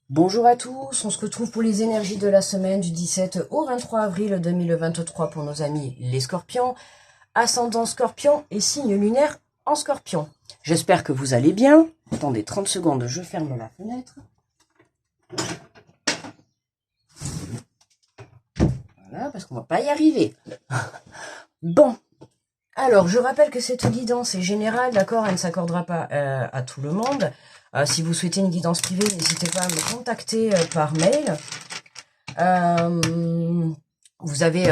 Bonjour à tous, on se retrouve pour les énergies de la semaine du 17 au 23 avril 2023 pour nos amis les scorpions, ascendant scorpion et signe lunaire en scorpion. J'espère que vous allez bien. Attendez 30 secondes, je ferme la fenêtre. Voilà, parce qu'on va pas y arriver. Bon, alors je rappelle que cette guidance est générale, d'accord, elle ne s'accordera pas à tout le monde. Si vous souhaitez une guidance privée, n'hésitez pas à me contacter par mail. Vous avez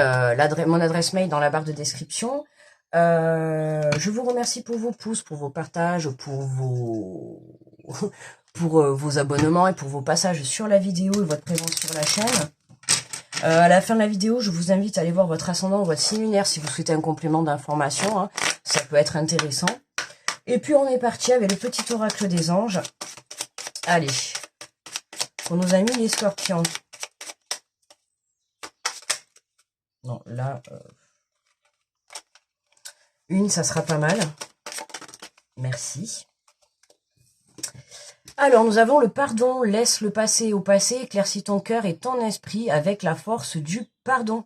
mon adresse mail dans la barre de description. Je vous remercie pour vos pouces, pour vos partages, pour vos abonnements et pour vos passages sur la vidéo et votre présence sur la chaîne. À la fin de la vidéo, je vous invite à aller voir votre ascendant ou votre signe lunaire si vous souhaitez un complément d'information. Hein. Ça peut être intéressant. Et puis on est parti avec le petit oracle des anges. Allez, pour nos amis les scorpions. Non, là, une, ça sera pas mal. Merci. Alors, nous avons le pardon. Laisse le passé au passé, éclaircis ton cœur et ton esprit avec la force du pardon.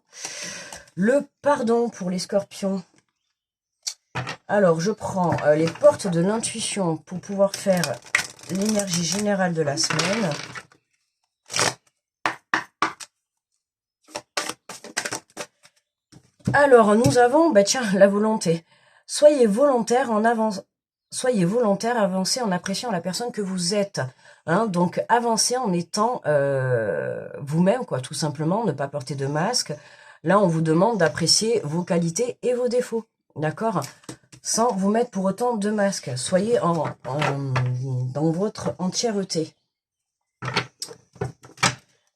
Le pardon pour les scorpions. Alors, je prends les portes de l'intuition pour pouvoir faire l'énergie générale de la semaine. Alors, nous avons, tiens, la volonté. Soyez volontaire en avance. Soyez volontaire, avancez en appréciant la personne que vous êtes. Hein, donc, avancez en étant vous-même, quoi, tout simplement, ne pas porter de masque. Là, on vous demande d'apprécier vos qualités et vos défauts, d'accord? Sans vous mettre pour autant de masque. Soyez dans votre entièreté.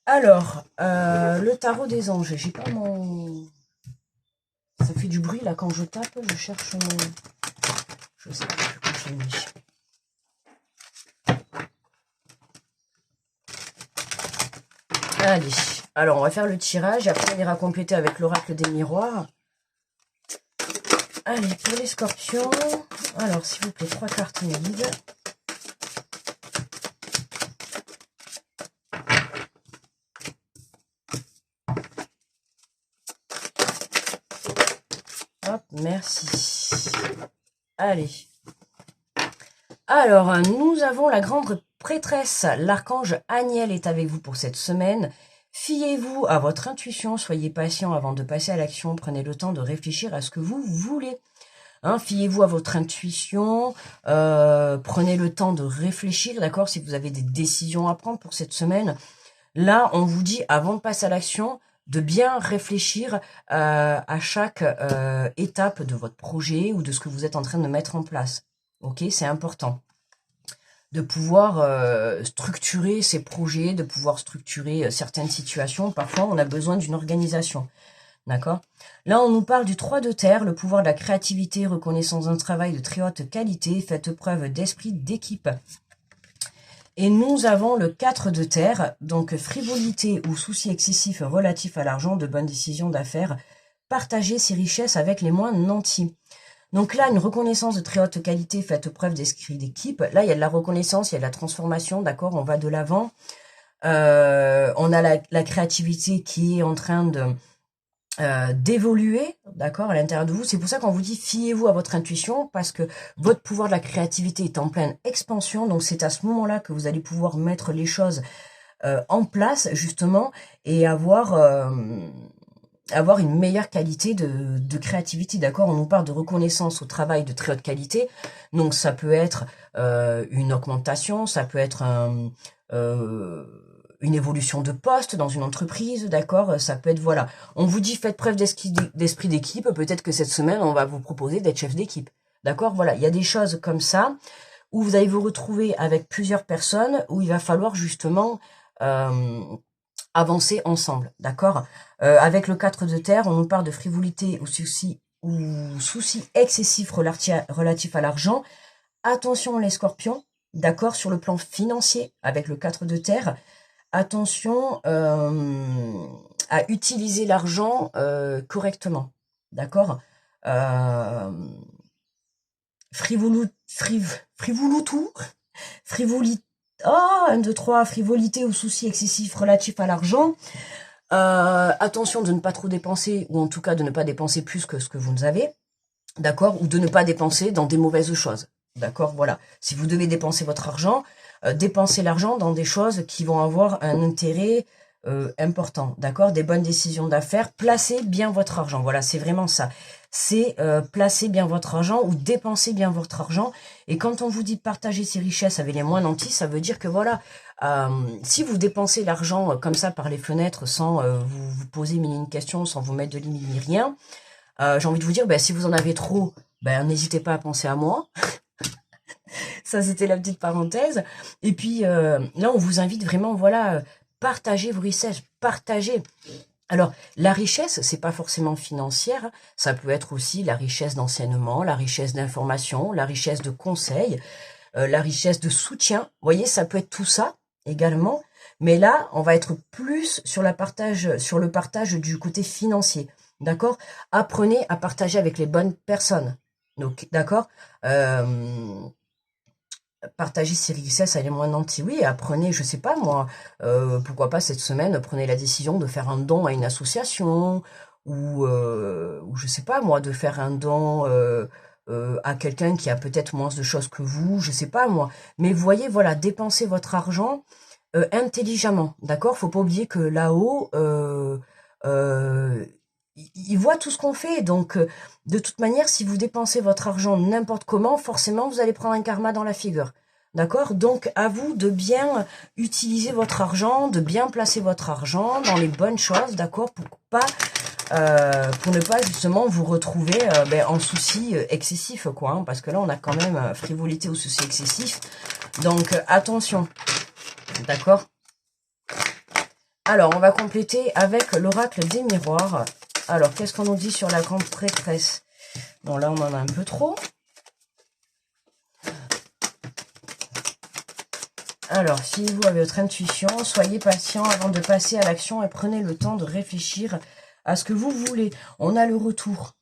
Alors, le tarot des anges, j'ai pas mon... Ça fait du bruit là quand je tape, je cherche mon... Je sais pas, je l'ai mis. Allez, alors on va faire le tirage et après on ira compléter avec l'oracle des miroirs. Allez, pour les scorpions, alors s'il vous plaît, 3 cartes guides. Hop, merci. Allez. Alors, nous avons la grande prêtresse, l'archange Aniel est avec vous pour cette semaine. Fiez-vous à votre intuition, soyez patient avant de passer à l'action, prenez le temps de réfléchir à ce que vous voulez. Hein, fiez-vous à votre intuition, prenez le temps de réfléchir, d'accord, si vous avez des décisions à prendre pour cette semaine. Là, on vous dit, avant de passer à l'action, de bien réfléchir à chaque étape de votre projet ou de ce que vous êtes en train de mettre en place. Ok, c'est important de pouvoir structurer ces projets, de pouvoir structurer certaines situations. Parfois, on a besoin d'une organisation. D'accord? Là, on nous parle du 3 de terre, le pouvoir de la créativité, reconnaissance d'un travail de très haute qualité, faites preuve d'esprit d'équipe. Et nous avons le 4 de terre, donc frivolité ou souci excessif relatif à l'argent, de bonnes décisions d'affaires, partagez ses richesses avec les moins nantis. Donc là, une reconnaissance de très haute qualité, faites preuve d'esprit d'équipe. Là, il y a de la reconnaissance, il y a de la transformation, d'accord, on va de l'avant. On a la créativité qui est en train de d'évoluer, d'accord, à l'intérieur de vous. C'est pour ça qu'on vous dit fiez-vous à votre intuition, parce que votre pouvoir de la créativité est en pleine expansion. Donc c'est à ce moment-là que vous allez pouvoir mettre les choses en place, justement, et avoir une meilleure qualité de créativité, d'accord. On nous parle de reconnaissance au travail de très haute qualité, donc ça peut être une augmentation, ça peut être une évolution de poste dans une entreprise, d'accord, ça peut être, voilà. On vous dit faites preuve d'esprit d'équipe, peut-être que cette semaine on va vous proposer d'être chef d'équipe, d'accord, voilà. Il y a des choses comme ça, où vous allez vous retrouver avec plusieurs personnes, où il va falloir justement avancer ensemble, d'accord. Avec le 4 de terre, on nous parle de frivolité ou souci excessif relatif à l'argent. Attention les scorpions, d'accord, sur le plan financier, avec le 4 de terre, attention à utiliser l'argent correctement, d'accord. Frivolité, Ah, 1, 2, 3, frivolité ou soucis excessifs relatifs à l'argent. Attention de ne pas trop dépenser, ou en tout cas de ne pas dépenser plus que ce que vous avez. D'accord? Ou de ne pas dépenser dans des mauvaises choses. D'accord? Voilà. Si vous devez dépenser votre argent, dépensez l'argent dans des choses qui vont avoir un intérêt important. D'accord? Des bonnes décisions d'affaires. Placez bien votre argent. Voilà, c'est vraiment ça. C'est placer bien votre argent ou dépenser bien votre argent. Et quand on vous dit partager ses richesses avec les moins nantis, ça veut dire que voilà, si vous dépensez l'argent comme ça par les fenêtres sans vous poser mille et une questions, sans vous mettre de limite ni rien, j'ai envie de vous dire, ben, si vous en avez trop, ben, n'hésitez pas à penser à moi. Ça, c'était la petite parenthèse. Et puis, là, on vous invite vraiment, voilà, partagez vos richesses, partagez. Alors, la richesse, c'est pas forcément financière. Ça peut être aussi la richesse d'enseignement, la richesse d'information, la richesse de conseils, la richesse de soutien. Vous voyez, ça peut être tout ça également. Mais là, on va être plus sur le partage du côté financier. D'accord? Apprenez à partager avec les bonnes personnes. Donc, d'accord? Partager ses richesses à les moins nantis. Oui, apprenez, je sais pas moi, pourquoi pas cette semaine, prenez la décision de faire un don à une association, ou je sais pas moi, de faire un don à quelqu'un qui a peut-être moins de choses que vous, je sais pas moi. Mais voyez, voilà, dépensez votre argent intelligemment, d'accord? Faut pas oublier que là-haut, ils voient tout ce qu'on fait. Donc, de toute manière, si vous dépensez votre argent n'importe comment, forcément, vous allez prendre un karma dans la figure. D'accord? Donc, à vous de bien utiliser votre argent, de bien placer votre argent dans les bonnes choses, d'accord? Pour ne pas justement vous retrouver en soucis excessifs, quoi. Hein, parce que là, on a quand même frivolité ou soucis excessifs. Donc, attention. D'accord? Alors, on va compléter avec l'oracle des miroirs. Alors, qu'est-ce qu'on nous dit sur la grande prêtresse? Bon, là, on en a un peu trop. Alors, fiez-vous à votre intuition, soyez patient avant de passer à l'action et prenez le temps de réfléchir à ce que vous voulez. On a le retour.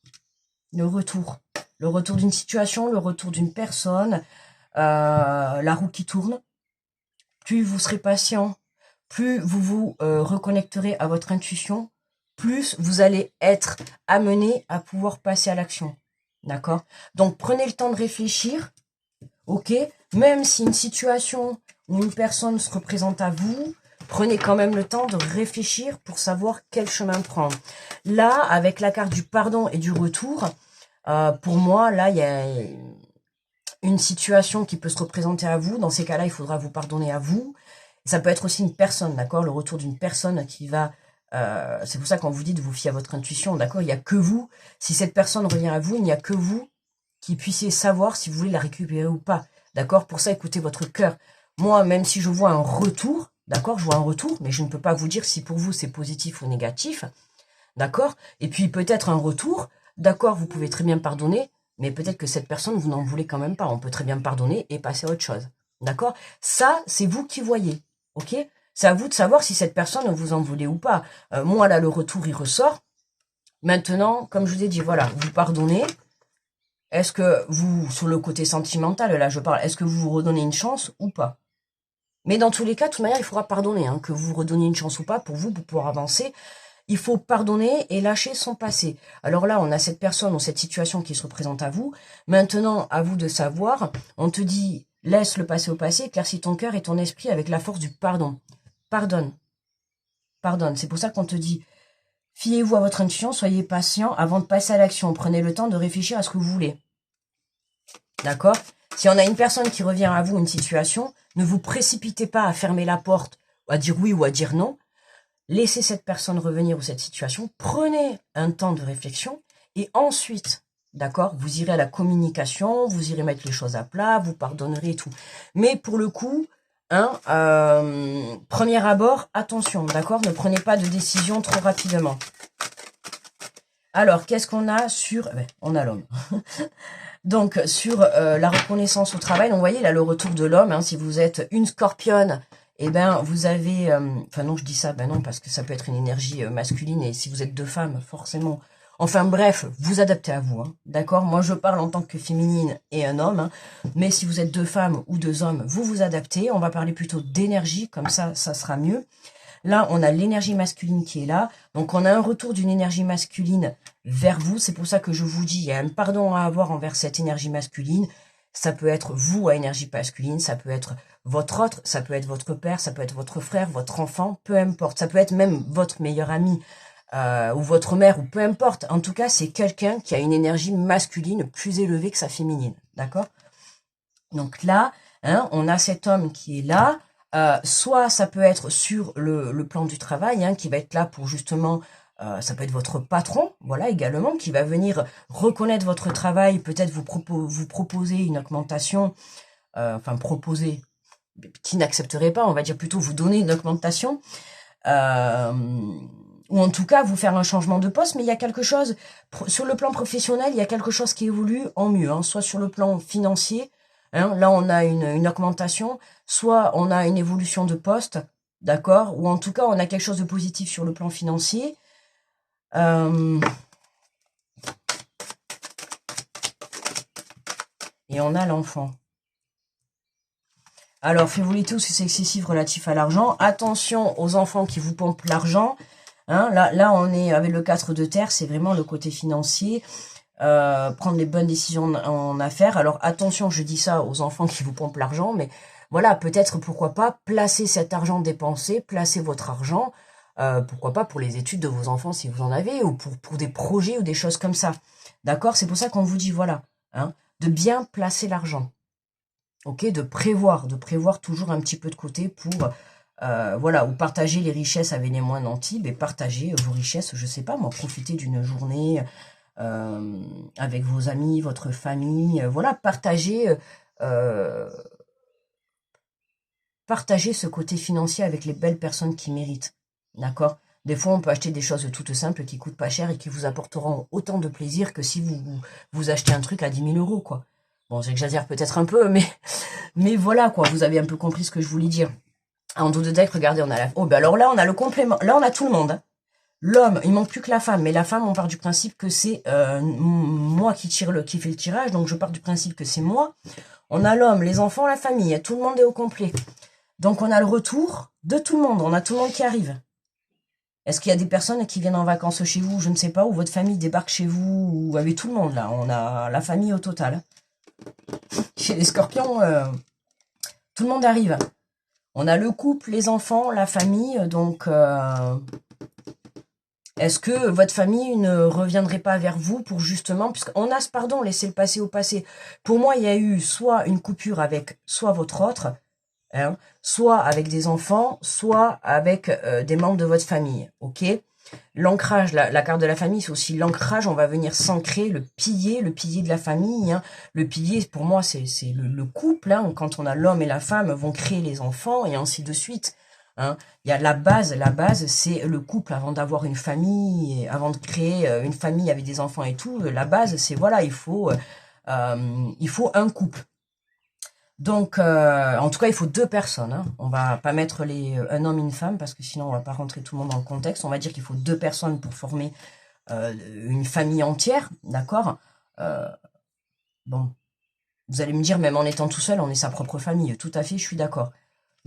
Le retour d'une situation, le retour d'une personne, la roue qui tourne. Plus vous serez patient, plus vous vous reconnecterez à votre intuition, plus vous allez être amené à pouvoir passer à l'action. D'accord? Donc, prenez le temps de réfléchir, ok? Même si une situation ou une personne se représente à vous, prenez quand même le temps de réfléchir pour savoir quel chemin prendre. Là, avec la carte du pardon et du retour, pour moi, là, il y a une situation qui peut se représenter à vous. Dans ces cas-là, il faudra vous pardonner à vous. Ça peut être aussi une personne, d'accord? Le retour d'une personne qui va... c'est pour ça qu'on vous dit de vous fier à votre intuition, d'accord? Il n'y a que vous. Si cette personne revient à vous, il n'y a que vous qui puissiez savoir si vous voulez la récupérer ou pas. D'accord? Pour ça, écoutez votre cœur. Moi, même si je vois un retour, d'accord? Je vois un retour, mais je ne peux pas vous dire si pour vous c'est positif ou négatif. D'accord? Et puis peut-être un retour. D'accord, vous pouvez très bien pardonner, mais peut-être que cette personne, vous n'en voulez quand même pas. On peut très bien pardonner et passer à autre chose. D'accord? Ça, c'est vous qui voyez. Ok? C'est à vous de savoir si cette personne vous en voulez ou pas. Moi, là, le retour, il ressort. Maintenant, comme je vous ai dit, voilà, vous pardonnez. Est-ce que vous, sur le côté sentimental, là je parle, est-ce que vous vous redonnez une chance ou pas? Mais dans tous les cas, de toute manière, il faudra pardonner, hein, que vous vous redonniez une chance ou pas, pour vous, pour pouvoir avancer. Il faut pardonner et lâcher son passé. Alors là, on a cette personne ou cette situation qui se représente à vous. Maintenant, à vous de savoir, on te dit, laisse le passé au passé, éclaircis ton cœur et ton esprit avec la force du pardon. Pardonne. Pardonne. C'est pour ça qu'on te dit, fiez-vous à votre intuition, soyez patient avant de passer à l'action. Prenez le temps de réfléchir à ce que vous voulez. D'accord? Si on a une personne qui revient à vous, une situation, ne vous précipitez pas à fermer la porte, à dire oui ou à dire non. Laissez cette personne revenir ou cette situation. Prenez un temps de réflexion et ensuite, d'accord, vous irez à la communication, vous irez mettre les choses à plat, vous pardonnerez et tout. Mais pour le coup, hein, premier abord, attention, d'accord, ne prenez pas de décision trop rapidement. Alors, qu'est-ce qu'on a sur... on a l'homme. Donc, sur la reconnaissance au travail, donc, vous voyez, là, le retour de l'homme, hein, si vous êtes une scorpionne, eh ben, vous avez... enfin, non, je dis ça, ben non, parce que ça peut être une énergie masculine, et si vous êtes deux femmes, forcément, Enfin bref, vous adaptez à vous, hein, d'accord? Moi je parle en tant que féminine et un homme, hein, mais si vous êtes deux femmes ou deux hommes, vous vous adaptez. On va parler plutôt d'énergie, comme ça sera mieux. Là, on a l'énergie masculine qui est là. Donc, on a un retour d'une énergie masculine vers vous. C'est pour ça que je vous dis, il y a un pardon à avoir envers cette énergie masculine. Ça peut être vous à énergie masculine, ça peut être votre autre, ça peut être votre père, ça peut être votre frère, votre enfant, peu importe. Ça peut être même votre meilleur ami ou votre mère, ou peu importe. En tout cas, c'est quelqu'un qui a une énergie masculine plus élevée que sa féminine. D'accord? Donc là, hein, on a cet homme qui est là. Soit ça peut être sur le plan du travail, hein, qui va être là pour justement, ça peut être votre patron, voilà, également, qui va venir reconnaître votre travail, peut-être vous proposer une augmentation, enfin proposer, qui n'accepterait pas, on va dire plutôt vous donner une augmentation, ou en tout cas vous faire un changement de poste, mais il y a quelque chose, sur le plan professionnel, il y a quelque chose qui évolue en mieux, hein, soit sur le plan financier, hein, là on a une augmentation, soit on a une évolution de poste, d'accord, ou en tout cas on a quelque chose de positif sur le plan financier. Et on a l'enfant. Alors, frivolité ou c'est excessif relatif à l'argent. Attention aux enfants qui vous pompent l'argent. Hein, là, on est avec le 4 de terre, c'est vraiment le côté financier. Prendre les bonnes décisions en affaires. Alors, attention, je dis ça aux enfants qui vous pompent l'argent, mais voilà, peut-être, pourquoi pas, placer cet argent dépensé, placer votre argent, pourquoi pas pour les études de vos enfants si vous en avez, ou pour des projets ou des choses comme ça. D'accord? C'est pour ça qu'on vous dit, voilà, hein, de bien placer l'argent. Ok, de prévoir toujours un petit peu de côté pour, voilà, ou partager les richesses avec les moins nantis, mais partager vos richesses, je sais pas, moi, profiter d'une journée avec vos amis, votre famille, voilà, partager ce côté financier avec les belles personnes qui méritent, d'accord? Des fois, on peut acheter des choses toutes simples qui coûtent pas cher et qui vous apporteront autant de plaisir que si vous achetez un truc à 10 000 euros, quoi. Bon, j'exagère peut-être un peu, mais voilà, quoi, vous avez un peu compris ce que je voulais dire. En dos de deck, regardez, on a la... Oh, ben alors là, on a le complément. Là, on a tout le monde. Hein. L'homme, il manque plus que la femme. Mais la femme, on part du principe que c'est moi qui fais le tirage. Donc, je pars du principe que c'est moi. On a l'homme, les enfants, la famille. Tout le monde est au complet. Donc, on a le retour de tout le monde. On a tout le monde qui arrive. Est-ce qu'il y a des personnes qui viennent en vacances chez vous, je ne sais pas, ou votre famille débarque chez vous, ou avec tout le monde, là. On a la famille au total. Chez les scorpions, tout le monde arrive. On a le couple, les enfants, la famille, donc est-ce que votre famille ne reviendrait pas vers vous pour justement, puisqu'on a ce pardon, laissez le passé au passé. Pour moi, il y a eu soit une coupure avec soit votre autre, hein, soit avec des enfants, soit avec des membres de votre famille, ok? L'ancrage, la carte de la famille, c'est aussi l'ancrage, on va venir s'ancrer, le pilier de la famille. Hein. Le pilier, pour moi, c'est le couple. Hein. Quand on a l'homme et la femme, vont créer les enfants et ainsi de suite. Hein. Il y a la base, c'est le couple avant d'avoir une famille, avant de créer une famille avec des enfants et tout. La base, c'est voilà, il faut un couple. Donc, en tout cas, il faut deux personnes. Hein. On va pas mettre un homme et une femme parce que sinon, on va pas rentrer tout le monde dans le contexte. On va dire qu'il faut deux personnes pour former une famille entière, d'accord Bon, vous allez me dire, même en étant tout seul, on est sa propre famille. Tout à fait, je suis d'accord.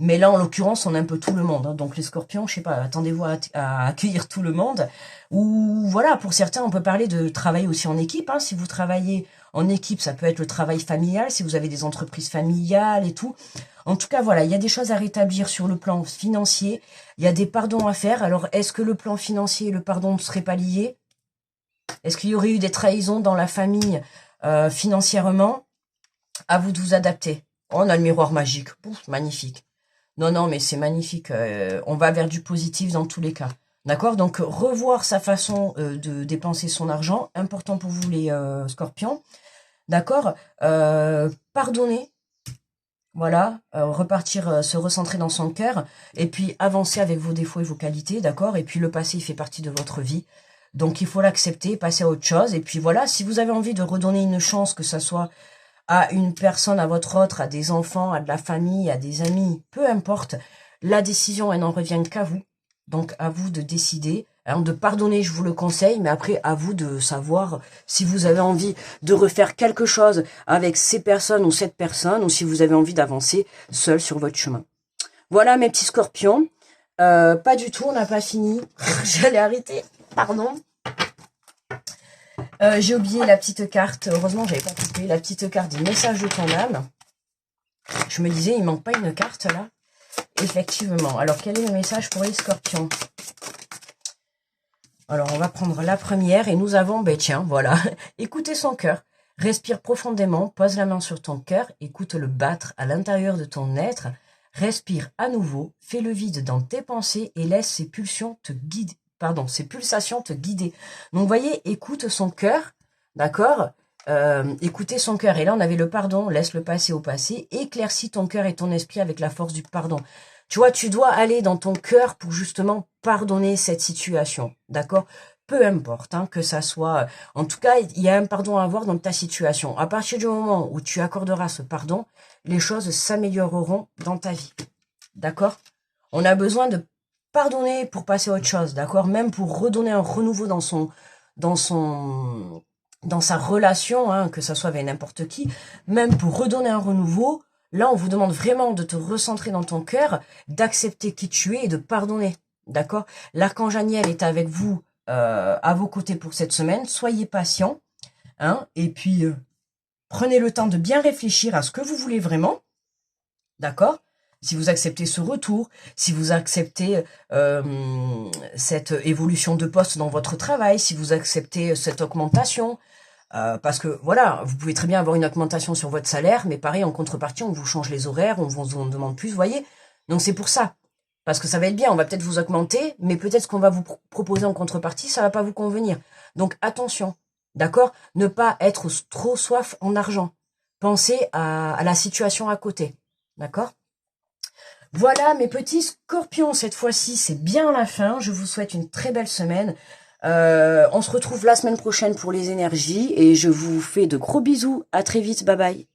Mais là, en l'occurrence, on est un peu tout le monde. Hein. Donc les scorpions, je sais pas, attendez-vous à accueillir tout le monde. Ou voilà, pour certains, on peut parler de travail aussi en équipe. Hein. Si vous travaillez en équipe, ça peut être le travail familial, si vous avez des entreprises familiales et tout. En tout cas, voilà, il y a des choses à rétablir sur le plan financier. Il y a des pardons à faire. Alors, est-ce que le plan financier et le pardon ne seraient pas liés? Est-ce qu'il y aurait eu des trahisons dans la famille financièrement? À vous de vous adapter. Oh, on a le miroir magique. Pouf, magnifique. Non, mais c'est magnifique. On va vers du positif dans tous les cas. D'accord? Donc, revoir sa façon de dépenser son argent. Important pour vous, les scorpions. D'accord? Pardonner. Voilà. Repartir, se recentrer dans son cœur. Et puis, avancer avec vos défauts et vos qualités. D'accord? Et puis, le passé, il fait partie de votre vie. Donc, il faut l'accepter, passer à autre chose. Et puis, voilà. Si vous avez envie de redonner une chance, que ça soit à une personne, à votre autre, à des enfants, à de la famille, à des amis, peu importe, la décision, elle n'en revient qu'à vous. Donc, à vous de décider. Hein, de pardonner, je vous le conseille, mais après, à vous de savoir si vous avez envie de refaire quelque chose avec ces personnes ou cette personne, ou si vous avez envie d'avancer seul sur votre chemin. Voilà mes petits scorpions. Pas du tout, on n'a pas fini. J'allais arrêter, pardon. J'ai oublié la petite carte, heureusement j'avais pas coupé, la petite carte des messages de ton âme. Je me disais, il manque pas une carte là. Effectivement, alors quel est le message pour les scorpions? Alors on va prendre la première et nous avons, ben tiens, voilà, écoutez son cœur. Respire profondément, pose la main sur ton cœur, écoute-le battre à l'intérieur de ton être. Respire à nouveau, fais le vide dans tes pensées et laisse ces pulsions te guider. Pardon, ces pulsations te guider. Donc, vous voyez, écoute son cœur, d'accord? Écoutez son cœur. Et là, on avait le pardon, laisse le passé au passé. Éclaircis ton cœur et ton esprit avec la force du pardon. Tu vois, tu dois aller dans ton cœur pour justement pardonner cette situation, d'accord? Peu importe, hein, que ça soit... En tout cas, il y a un pardon à avoir dans ta situation. À partir du moment où tu accorderas ce pardon, les choses s'amélioreront dans ta vie, d'accord? On a besoin de pardonner pour passer à autre chose, d'accord? Même pour redonner un renouveau dans sa relation, hein, que ça soit avec n'importe qui, même pour redonner un renouveau, là, on vous demande vraiment de te recentrer dans ton cœur, d'accepter qui tu es et de pardonner, d'accord? L'archange Aniel est avec vous, à vos côtés pour cette semaine. Soyez patient, hein, et puis prenez le temps de bien réfléchir à ce que vous voulez vraiment, d'accord? Si vous acceptez ce retour, si vous acceptez cette évolution de poste dans votre travail, si vous acceptez cette augmentation, parce que voilà, vous pouvez très bien avoir une augmentation sur votre salaire, mais pareil, en contrepartie, on vous change les horaires, on vous en demande plus, vous voyez? Donc c'est pour ça. Parce que ça va être bien, on va peut-être vous augmenter, mais peut-être ce qu'on va vous proposer en contrepartie, ça va pas vous convenir. Donc attention, d'accord? Ne pas être trop soif en argent. Pensez à la situation à côté, d'accord? Voilà mes petits scorpions, cette fois-ci c'est bien la fin, je vous souhaite une très belle semaine. On se retrouve la semaine prochaine pour les énergies et je vous fais de gros bisous, à très vite, bye bye.